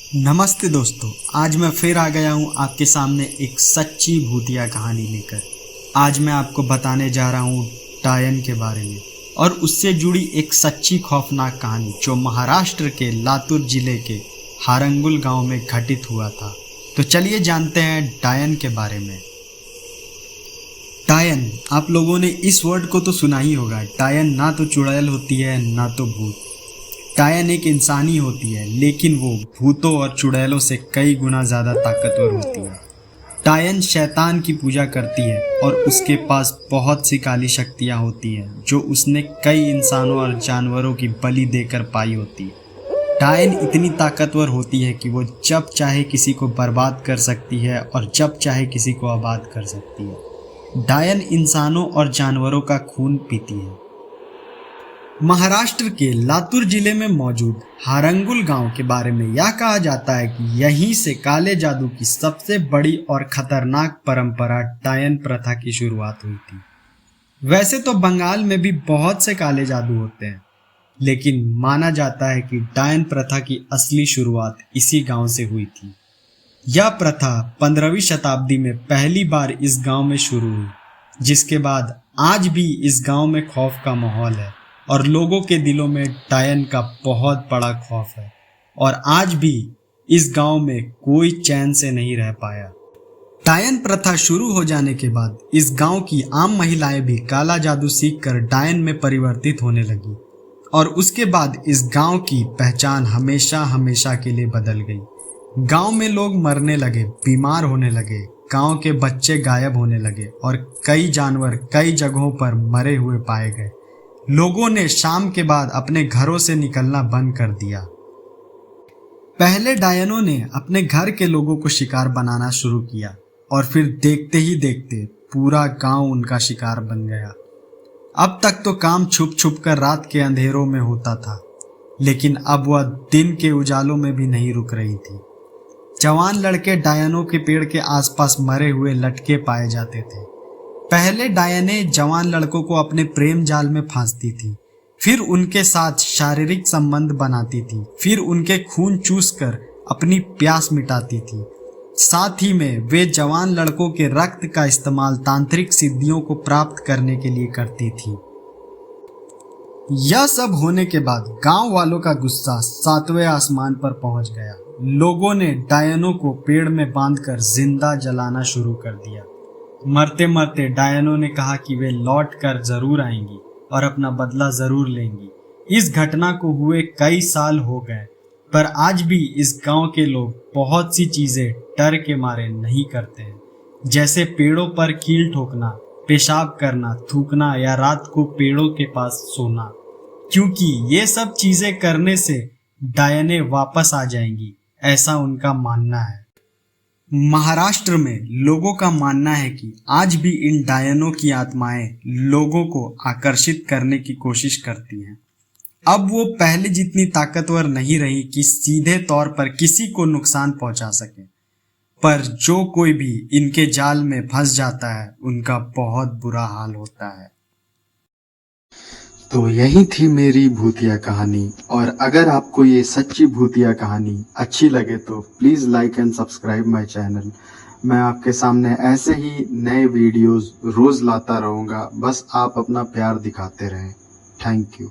नमस्ते दोस्तों, आज मैं फिर आ गया हूँ आपके सामने एक सच्ची भूतिया कहानी लेकर। आज मैं आपको बताने जा रहा हूँ डायन के बारे में और उससे जुड़ी एक सच्ची खौफनाक कहानी जो महाराष्ट्र के लातूर जिले के हारंगुल गांव में घटित हुआ था। तो चलिए जानते हैं डायन के बारे में। डायन, आप लोगों ने इस वर्ड को तो सुना ही होगा। डायन ना तो चुड़ैल होती है ना तो भूत। डायन एक इंसानी होती है, लेकिन वो भूतों और चुड़ैलों से कई गुना ज़्यादा ताकतवर होती है। डायन शैतान की पूजा करती है और उसके पास बहुत सी काली शक्तियाँ होती हैं जो उसने कई इंसानों और जानवरों की बलि देकर पाई होती है। डायन इतनी ताकतवर होती है कि वो जब चाहे किसी को बर्बाद कर सकती है और जब चाहे किसी को आबाद कर सकती है। डायन इंसानों और जानवरों का खून पीती है। महाराष्ट्र के लातूर जिले में मौजूद हारंगुल गांव के बारे में यह कहा जाता है कि यहीं से काले जादू की सबसे बड़ी और खतरनाक परंपरा डायन प्रथा की शुरुआत हुई थी। वैसे तो बंगाल में भी बहुत से काले जादू होते हैं, लेकिन माना जाता है कि डायन प्रथा की असली शुरुआत इसी गांव से हुई थी। यह प्रथा 15वीं शताब्दी में पहली बार इस गांव में शुरू हुई, जिसके बाद आज भी इस गांव में खौफ का माहौल है और लोगों के दिलों में डायन का बहुत बड़ा खौफ है और आज भी इस गांव में कोई चैन से नहीं रह पाया। डायन प्रथा शुरू हो जाने के बाद इस गांव की आम महिलाएं भी काला जादू सीखकर डायन में परिवर्तित होने लगी और उसके बाद इस गांव की पहचान हमेशा हमेशा के लिए बदल गई। गांव में लोग मरने लगे, बीमार होने लगे, गांव के बच्चे गायब होने लगे और कई जानवर कई जगहों पर मरे हुए पाए गए। लोगों ने शाम के बाद अपने घरों से निकलना बंद कर दिया। पहले डायनों ने अपने घर के लोगों को शिकार बनाना शुरू किया और फिर देखते ही देखते पूरा गांव उनका शिकार बन गया। अब तक तो काम छुप छुप कर रात के अंधेरों में होता था, लेकिन अब वह दिन के उजालों में भी नहीं रुक रही थी। जवान लड़के डायनों के पेड़ के आसपास मरे हुए लटके पाए जाते थे। पहले डायनें जवान लड़कों को अपने प्रेम जाल में फांसती थी, फिर उनके साथ शारीरिक संबंध बनाती थी, फिर उनके खून चूसकर अपनी प्यास मिटाती थी। साथ ही में वे जवान लड़कों के रक्त का इस्तेमाल तांत्रिक सिद्धियों को प्राप्त करने के लिए करती थी। यह सब होने के बाद गांव वालों का गुस्सा 7वें आसमान पर पहुंच गया। लोगों ने डायनों को पेड़ में बांधकर जिंदा जलाना शुरू कर दिया। मरते मरते डायनों ने कहा कि वे लौट कर जरूर आएंगी और अपना बदला जरूर लेंगी। इस घटना को हुए कई साल हो गए, पर आज भी इस गांव के लोग बहुत सी चीजें डर के मारे नहीं करते हैं, जैसे पेड़ों पर कील ठोकना, पेशाब करना, थूकना या रात को पेड़ों के पास सोना, क्योंकि ये सब चीजें करने से डायनें वापस आ जाएंगी, ऐसा उनका मानना है। महाराष्ट्र में लोगों का मानना है कि आज भी इन डायनों की आत्माएं लोगों को आकर्षित करने की कोशिश करती हैं। अब वो पहले जितनी ताकतवर नहीं रही कि सीधे तौर पर किसी को नुकसान पहुंचा सके, पर जो कोई भी इनके जाल में फंस जाता है उनका बहुत बुरा हाल होता है। तो यही थी मेरी भूतिया कहानी, और अगर आपको ये सच्ची भूतिया कहानी अच्छी लगे तो please like and subscribe my channel. मैं आपके सामने ऐसे ही नए वीडियोस रोज़ लाता रहूँगा, बस आप अपना प्यार दिखाते रहें। Thank you.